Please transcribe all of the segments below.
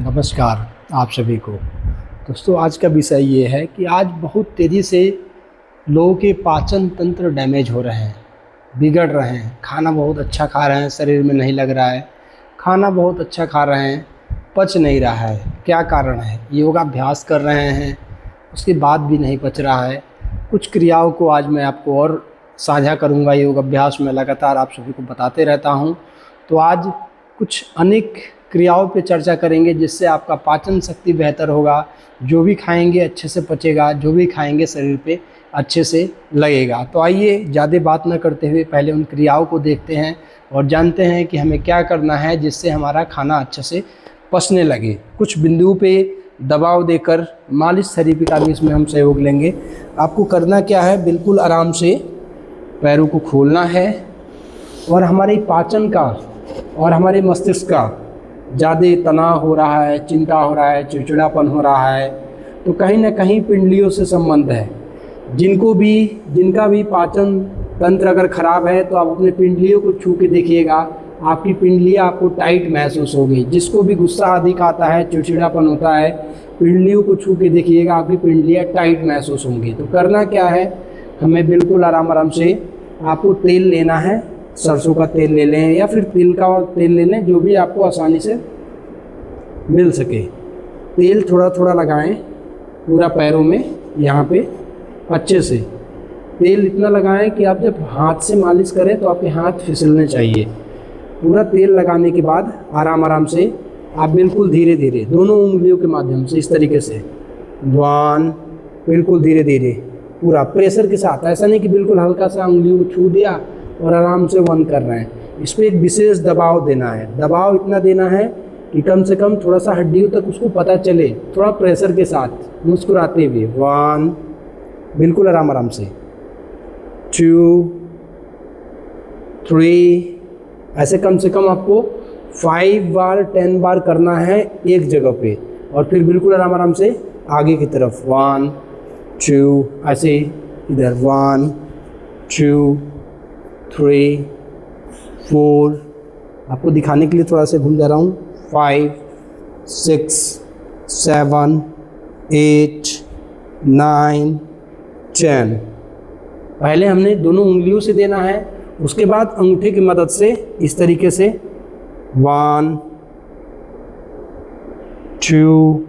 नमस्कार आप सभी को। दोस्तों, आज का विषय ये है कि आज बहुत तेज़ी से लोगों के पाचन तंत्र डैमेज हो रहे हैं, बिगड़ रहे हैं। खाना बहुत अच्छा खा रहे हैं, शरीर में नहीं लग रहा है। खाना बहुत अच्छा खा रहे हैं, पच नहीं रहा है। क्या कारण है? योगाभ्यास कर रहे हैं, उसके बाद भी नहीं पच रहा है। कुछ क्रियाओं को आज मैं आपको और साझा करूंगा। योगाभ्यास में लगातार आप सभी को बताते रहता हूं। तो आज कुछ अनेक क्रियाओं पे चर्चा करेंगे जिससे आपका पाचन शक्ति बेहतर होगा। जो भी खाएंगे अच्छे से पचेगा, जो भी खाएंगे शरीर पे अच्छे से लगेगा। तो आइए ज़्यादा बात न करते हुए पहले उन क्रियाओं को देखते हैं और जानते हैं कि हमें क्या करना है जिससे हमारा खाना अच्छे से पचने लगे। कुछ बिंदुओं पे दबाव देकर मालिश थेरेपी का भी इसमें हम सहयोग लेंगे। आपको करना क्या है, बिल्कुल आराम से पैरों को खोलना है और हमारे पाचन का और हमारे मस्तिष्क का ज़्यादा तनाव हो रहा है, चिंता हो रहा है, चिड़चिड़ापन हो रहा है, तो कहीं ना कहीं पिंडलियों से संबंध है। जिनका भी पाचन तंत्र अगर ख़राब है तो आप अपने पिंडलियों को छू के देखिएगा, आपकी पिंडलियाँ आपको टाइट महसूस होगी। जिसको भी गुस्सा अधिक आता है, चिड़चिड़ापन होता है, पिंडलियों को छू के देखिएगा, आपकी पिंडलियाँ टाइट महसूस होंगी। तो करना क्या है, हमें बिल्कुल आराम आराम से आपको तेल लेना है। सरसों का तेल ले लें या फिर तिल का तेल ले लें, जो भी आपको आसानी से मिल सके। तेल थोड़ा थोड़ा लगाएं पूरा पैरों में, यहाँ पे अच्छे से तेल इतना लगाएं कि आप जब हाथ से मालिश करें तो आपके हाथ फिसलने चाहिए। पूरा तेल लगाने के बाद आराम आराम से आप बिल्कुल धीरे धीरे दोनों उंगलियों के माध्यम से इस तरीके से बिल्कुल धीरे धीरे पूरा प्रेशर के साथ, ऐसा नहीं कि बिल्कुल हल्का सा उंगलियों को छू दिया और आराम से वन कर रहे हैं। इस पर एक विशेष दबाव देना है। दबाव इतना देना है कि कम से कम थोड़ा सा हड्डियों तक उसको पता चले, थोड़ा प्रेशर के साथ मुस्कुराते हुए। 1, बिल्कुल आराम आराम से 2, 3, ऐसे कम से कम आपको 5 बार 10 बार करना है एक जगह पे। और फिर बिल्कुल आराम आराम से आगे की तरफ 1, 2, ऐसे इधर 1, 2, 3, 4, आपको दिखाने के लिए थोड़ा सा घूम जा रहा हूँ, 5, 6, 7, 8, 9, 10। पहले हमने दोनों उंगलियों से देना है, उसके बाद अंगूठे की मदद से इस तरीके से 1, 2,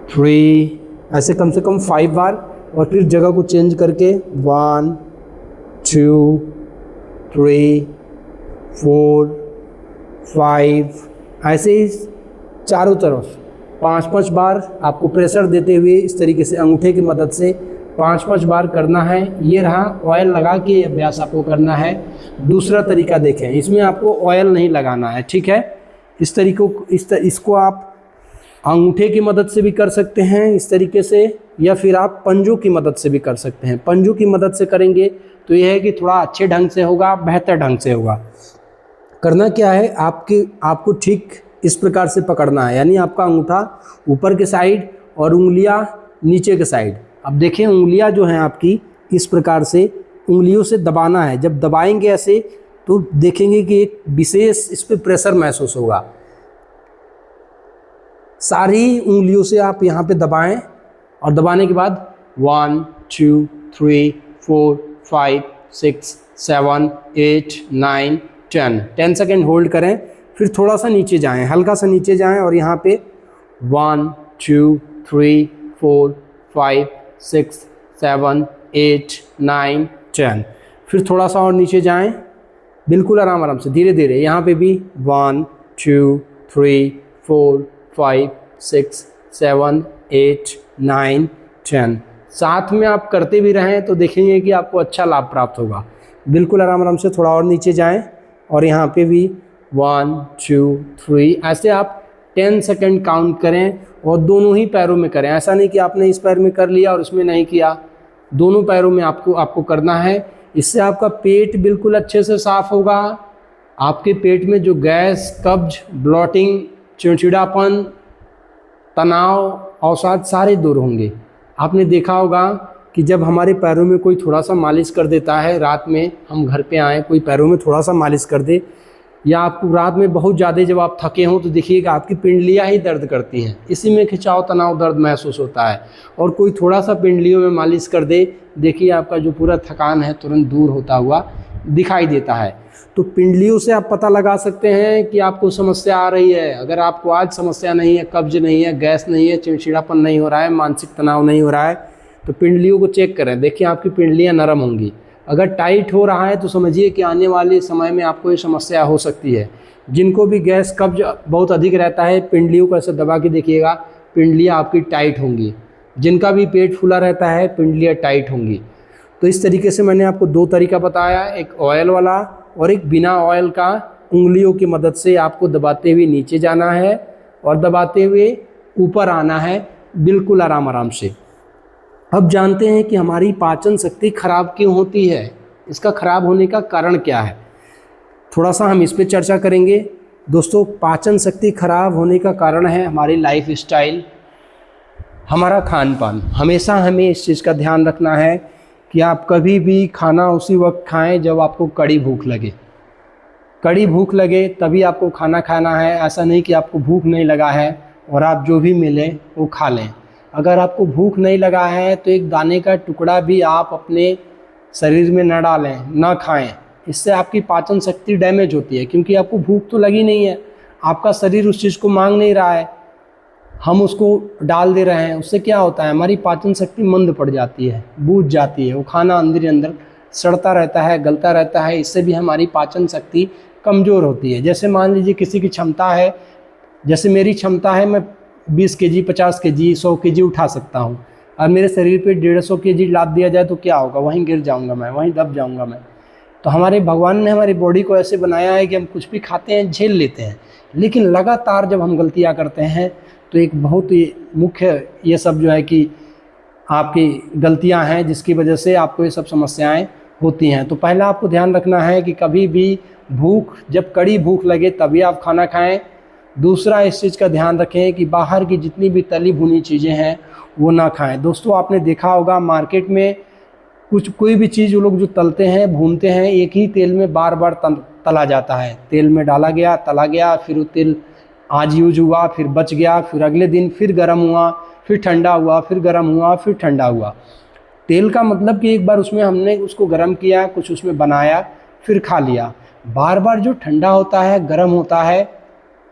3, ऐसे कम से कम 5 बार। और फिर जगह को चेंज करके 1, 2, 3, 4, 5, ऐसे ही चारों तरफ 5-5 बार आपको प्रेशर देते हुए इस तरीके से अंगूठे की मदद से 5-5 बार करना है। ये रहा, ऑयल लगा के अभ्यास आपको करना है। दूसरा तरीका देखें, इसमें आपको ऑयल नहीं लगाना है, ठीक है। इसको आप अंगूठे की मदद से भी कर सकते हैं इस तरीके से, या फिर आप पंजों की मदद से भी कर सकते हैं। पंजों की मदद से करेंगे तो यह है कि थोड़ा अच्छे ढंग से होगा, बेहतर ढंग से होगा। करना क्या है, आपको ठीक इस प्रकार से पकड़ना है, यानी आपका अंगूठा ऊपर के साइड और उंगलियां नीचे के साइड। अब देखें, उंगलियां जो हैं आपकी इस प्रकार से उंगलियों से दबाना है। जब दबाएंगे ऐसे तो देखेंगे कि एक विशेष इस पर प्रेशर महसूस होगा। सारी उंगलियों से आप यहाँ पे दबाएं और दबाने के बाद 1, 2, 3, 4, 5, 6, 7, 8, 9, 10 सेकेंड होल्ड करें। फिर थोड़ा सा नीचे जाएं, हल्का सा नीचे जाएं और यहाँ पे 1, 2, 3, 4, 5, 6, 7, 8, 9, 10। फिर थोड़ा सा और नीचे जाएं, बिल्कुल आराम आराम से धीरे धीरे। यहाँ पे भी 1, 2, 3, 4, 5, 6, 7, 8, 9, 10। साथ में आप करते भी रहें तो देखेंगे कि आपको अच्छा लाभ प्राप्त होगा। बिल्कुल आराम आराम से थोड़ा और नीचे जाएं और यहाँ पे भी 1, 2, 3, ऐसे आप 10 सेकेंड काउंट करें और दोनों ही पैरों में करें। ऐसा नहीं कि आपने इस पैर में कर लिया और इसमें नहीं किया, दोनों पैरों में आपको करना है। इससे आपका पेट बिल्कुल अच्छे से साफ होगा। आपके पेट में जो गैस, कब्ज, ब्लॉटिंग, चिड़चिड़ापन, तनाव, अवसाद सारे दूर होंगे। आपने देखा होगा कि जब हमारे पैरों में कोई थोड़ा सा मालिश कर देता है, रात में हम घर पे आए, कोई पैरों में थोड़ा सा मालिश कर दे, या आपको रात में बहुत ज़्यादा जब आप थके हों तो देखिएगा आपकी पिंडलियाँ ही दर्द करती हैं, इसी में खिंचाव तनाव दर्द महसूस होता है। और कोई थोड़ा सा पिंडलियों में मालिश कर दे, देखिए आपका जो पूरा थकान है तुरंत दूर होता हुआ दिखाई देता है। तो पिंडलियों से आप पता लगा सकते हैं कि आपको समस्या आ रही है। अगर आपको आज समस्या नहीं है, कब्ज नहीं है, गैस नहीं है, चिड़चिड़ापन नहीं हो रहा है, मानसिक तनाव नहीं हो रहा है, तो पिंडलियों को चेक करें। देखिए आपकी पिंडलियाँ नरम होंगी। अगर टाइट हो रहा है तो समझिए कि आने वाले समय में आपको ये समस्या हो सकती है। जिनको भी गैस कब्ज बहुत अधिक रहता है, पिंडलियों को ऐसे दबा के देखिएगा, पिंडलियाँ आपकी टाइट होंगी। जिनका भी पेट फूला रहता है, पिंडलियाँ टाइट होंगी। तो इस तरीके से मैंने आपको दो तरीका बताया, एक ऑयल वाला और एक बिना ऑयल का। उंगलियों की मदद से आपको दबाते हुए नीचे जाना है और दबाते हुए ऊपर आना है, बिल्कुल आराम आराम से। अब जानते हैं कि हमारी पाचन शक्ति खराब क्यों होती है, इसका खराब होने का कारण क्या है। थोड़ा सा हम इस पे चर्चा करेंगे। दोस्तों, पाचन शक्ति खराब होने का कारण है हमारी लाइफ स्टाइल, हमारा खान पान। हमेशा हमें इस चीज़ का ध्यान रखना है कि आप कभी भी खाना उसी वक्त खाएं जब आपको कड़ी भूख लगे। कड़ी भूख लगे तभी आपको खाना खाना है। ऐसा नहीं कि आपको भूख नहीं लगा है और आप जो भी मिले वो खा लें। अगर आपको भूख नहीं लगा है तो एक दाने का टुकड़ा भी आप अपने शरीर में न डालें, न खाएं। इससे आपकी पाचन शक्ति डैमेज होती है, क्योंकि आपको भूख तो लगी नहीं है, आपका शरीर उस चीज़ को मांग नहीं रहा है, हम उसको डाल दे रहे हैं। उससे क्या होता है, हमारी पाचन शक्ति मंद पड़ जाती है, बूझ जाती है। वो खाना अंदर ही अंदर सड़ता रहता है, गलता रहता है। इससे भी हमारी पाचन शक्ति कमज़ोर होती है। जैसे मान लीजिए किसी की क्षमता है, जैसे मेरी क्षमता है, मैं 20 केजी, 50 केजी, 100 केजी उठा सकता हूँ। और मेरे शरीर पे 150 केजी लाद दिया जाए तो क्या होगा, वहीं गिर जाऊँगा मैं, वहीं दब जाऊँगा मैं। तो हमारे भगवान ने हमारी बॉडी को ऐसे बनाया है कि हम कुछ भी खाते हैं, झेल लेते हैं। लेकिन लगातार जब हम गलतियाँ करते हैं तो एक बहुत ही मुख्य ये सब जो है कि आपकी गलतियां हैं, जिसकी वजह से आपको ये सब समस्याएं होती हैं। तो पहला आपको ध्यान रखना है कि कभी भी जब कड़ी भूख लगे तभी आप खाना खाएं। दूसरा, इस चीज़ का ध्यान रखें कि बाहर की जितनी भी तली भुनी चीज़ें हैं वो ना खाएं। दोस्तों, आपने देखा होगा मार्केट में कोई भी चीज़ वो लोग जो तलते हैं, भूनते हैं, एक ही तेल में बार बार तला जाता है। तेल में डाला गया, तला गया, फिर वो तेल आज यूज हुआ, फिर बच गया, फिर अगले दिन फिर गर्म हुआ, फिर ठंडा हुआ, फिर गर्म हुआ, फिर ठंडा हुआ। तेल का मतलब कि एक बार उसमें हमने उसको गर्म किया, कुछ उसमें बनाया, फिर खा लिया। बार बार जो ठंडा होता है, गर्म होता है,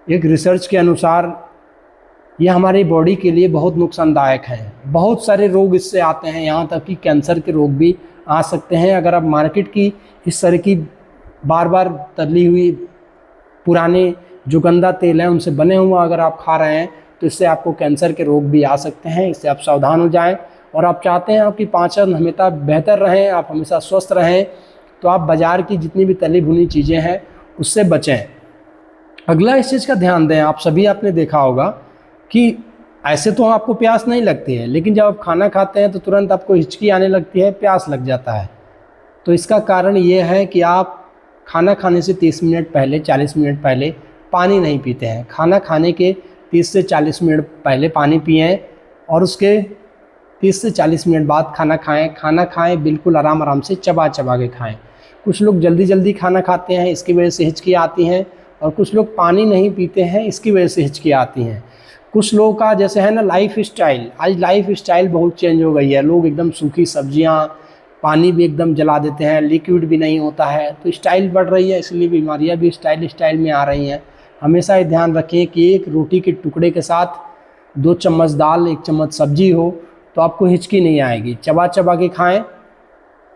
एक रिसर्च के अनुसार ये हमारी बॉडी के लिए बहुत नुकसानदायक है। बहुत सारे रोग इससे आते हैं, यहाँ तक कि कैंसर के रोग भी आ सकते हैं। अगर आप मार्केट की इस तरह की बार बार तली हुई पुराने जो गंदा तेल है उनसे बने हुआ अगर आप खा रहे हैं तो इससे आपको कैंसर के रोग भी आ सकते हैं। इससे आप सावधान हो जाएं। और आप चाहते हैं आपकी पाचन हमेशा बेहतर रहें, आप हमेशा स्वस्थ रहें, तो आप बाज़ार की जितनी भी तली भुनी चीज़ें हैं उससे बचें। अगला इस चीज़ का ध्यान दें, आप सभी आपने देखा होगा कि ऐसे तो आपको प्यास नहीं लगती है, लेकिन जब आप खाना खाते हैं तो तुरंत आपको हिचकी आने लगती है, प्यास लग जाता है। तो इसका कारण ये है कि आप खाना खाने से 30 मिनट पहले, 40 मिनट पहले पानी नहीं पीते हैं। खाना खाने के 30 से 40 मिनट पहले पानी पिएं और उसके 30 से 40 मिनट बाद खाना खाएं। खाना खाएं बिल्कुल आराम आराम से, चबा चबा के खाएं। कुछ लोग जल्दी जल्दी खाना खाते हैं, इसकी वजह से हिचकी आती हैं, और कुछ लोग पानी नहीं पीते हैं, इसकी वजह से हिचकी आती हैं। कुछ लोगों का जैसे है ना लाइफ स्टाइल, आज लाइफ स्टाइल बहुत चेंज हो गई है। लोग एकदम सूखी सब्जियां, पानी भी एकदम जला देते हैं, लिक्विड भी नहीं होता है। तो स्टाइल बढ़ रही है, इसलिए बीमारियां भी स्टाइल में आ रही हैं। हमेशा ये ध्यान रखें कि एक रोटी के टुकड़े के साथ 2 चम्मच दाल, 1 चम्मच सब्जी हो तो आपको हिचकी नहीं आएगी। चबा चबा के खाएं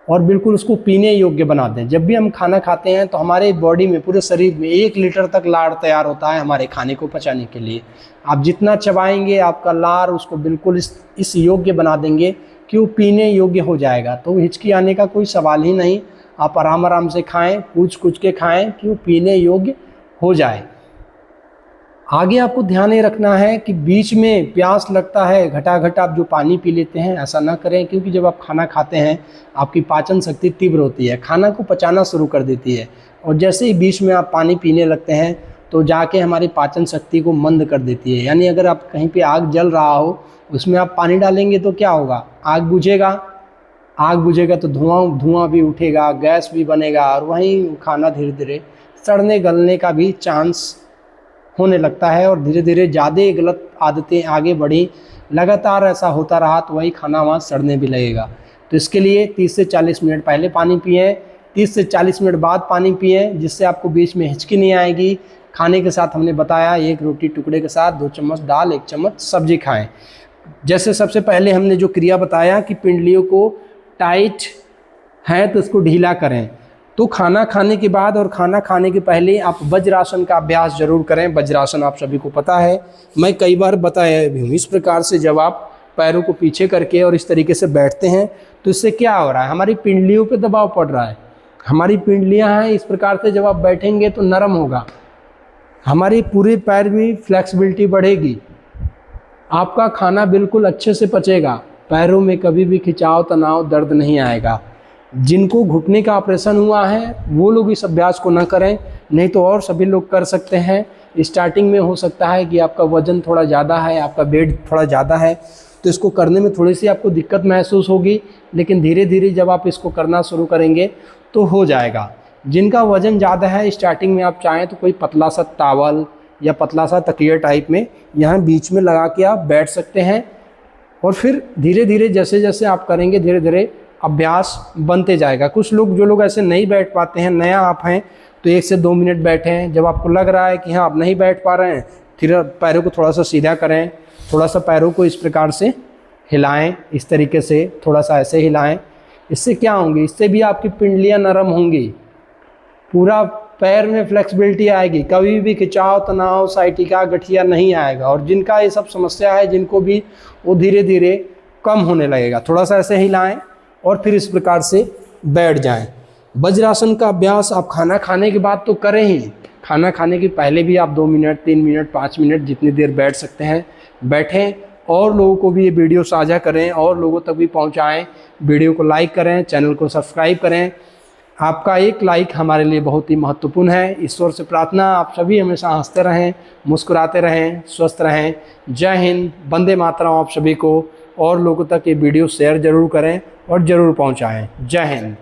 और बिल्कुल उसको पीने योग्य बना दें। जब भी हम खाना खाते हैं तो हमारे बॉडी में, पूरे शरीर में 1 लीटर तक लार तैयार होता है हमारे खाने को पचाने के लिए। आप जितना चबाएंगे आपका लार उसको बिल्कुल इस योग्य बना देंगे कि वो पीने योग्य हो जाएगा। तो हिचकी आने का कोई सवाल ही नहीं। आप आराम आराम से खाएं, कुछ के खाएं कि वो पीने योग्य हो जाए। आगे आपको ध्यान ये रखना है कि बीच में प्यास लगता है, घटा आप जो पानी पी लेते हैं, ऐसा ना करें, क्योंकि जब आप खाना खाते हैं आपकी पाचन शक्ति तीव्र होती है, खाना को पचाना शुरू कर देती है। और जैसे ही बीच में आप पानी पीने लगते हैं तो जाके हमारी पाचन शक्ति को मंद कर देती है। यानी अगर आप कहीं पे आग जल रहा हो, उसमें आप पानी डालेंगे तो क्या होगा, आग बुझेगा तो धुआं भी उठेगा, गैस भी बनेगा, और वहीं खाना धीरे धीरे सड़ने गलने का भी चांस होने लगता है और धीरे धीरे ज़्यादा गलत आदतें आगे बढ़ी, लगातार ऐसा होता रहा तो वही खाना वहाँ सड़ने भी लगेगा। तो इसके लिए 30 से 40 मिनट पहले पानी पिएं, 30 से 40 मिनट बाद पानी पिएं, जिससे आपको बीच में हिचकी नहीं आएगी। खाने के साथ हमने बताया 1 रोटी टुकड़े के साथ 2 चम्मच दाल 1 चम्मच सब्जी खाएं। जैसे सबसे पहले हमने जो क्रिया बताया कि पिंडलियों को टाइट है तो इसको ढीला करें, तो खाना खाने के बाद और खाना खाने के पहले आप वज्रासन का अभ्यास जरूर करें। वज्रासन आप सभी को पता है, मैं कई बार बताया भी हूँ। इस प्रकार से जब आप पैरों को पीछे करके और इस तरीके से बैठते हैं तो इससे क्या हो रहा है, हमारी पिंडलियों पे दबाव पड़ रहा है। हमारी पिंडलियाँ हैं इस प्रकार से, जब आप बैठेंगे तो नरम होगा, हमारी पूरे पैर में फ्लेक्सिबिलिटी बढ़ेगी, आपका खाना बिल्कुल अच्छे से पचेगा, पैरों में कभी भी खिंचाव तनाव दर्द नहीं आएगा। जिनको घुटने का ऑपरेशन हुआ है वो लोग इस अभ्यास को न करें, नहीं तो और सभी लोग कर सकते हैं। स्टार्टिंग में हो सकता है कि आपका वज़न थोड़ा ज़्यादा है, आपका वेट थोड़ा ज़्यादा है, तो इसको करने में थोड़ी सी आपको दिक्कत महसूस होगी, लेकिन धीरे धीरे जब आप इसको करना शुरू करेंगे तो हो जाएगा। जिनका वज़न ज़्यादा है स्टार्टिंग में आप चाहें तो कोई पतला सा टॉवल या पतला सा तकिया टाइप में यहाँ बीच में लगा के आप बैठ सकते हैं, और फिर धीरे धीरे जैसे जैसे आप करेंगे धीरे धीरे अभ्यास बनते जाएगा। कुछ लोग जो लोग ऐसे नहीं बैठ पाते हैं, नया आप हैं, तो 1 से 2 मिनट बैठें। जब आपको लग रहा है कि हाँ आप नहीं बैठ पा रहे हैं, फिर पैरों को थोड़ा सा सीधा करें, थोड़ा सा पैरों को इस प्रकार से हिलाएं, इस तरीके से थोड़ा सा ऐसे हिलाएं। इससे क्या होंगी, इससे भी आपकी पिंडलियाँ नरम होंगी, पूरा पैर में फ्लेक्सिबिलिटी आएगी, कभी भी खिंचाव तनाव साइटिका गठिया नहीं आएगा। और जिनका ये सब समस्या है जिनको भी, वो धीरे धीरे कम होने लगेगा। थोड़ा सा ऐसे हिलाएं और फिर इस प्रकार से बैठ जाएं। वज्रासन का अभ्यास आप खाना खाने के बाद तो करें ही, खाना खाने के पहले भी आप 2 मिनट 3 मिनट 5 मिनट जितनी देर बैठ सकते हैं बैठें। और लोगों को भी ये वीडियो साझा करें और लोगों तक भी पहुंचाएं। वीडियो को लाइक करें, चैनल को सब्सक्राइब करें। आपका एक लाइक हमारे लिए बहुत ही महत्वपूर्ण है। ईश्वर से प्रार्थना आप सभी हमेशा हंसते रहें, मुस्कुराते रहें, स्वस्थ रहें। जय हिंद, वंदे मातरम आप सभी को। और लोगों तक ये वीडियो शेयर ज़रूर करें और ज़रूर पहुंचाएं। जय हिंद।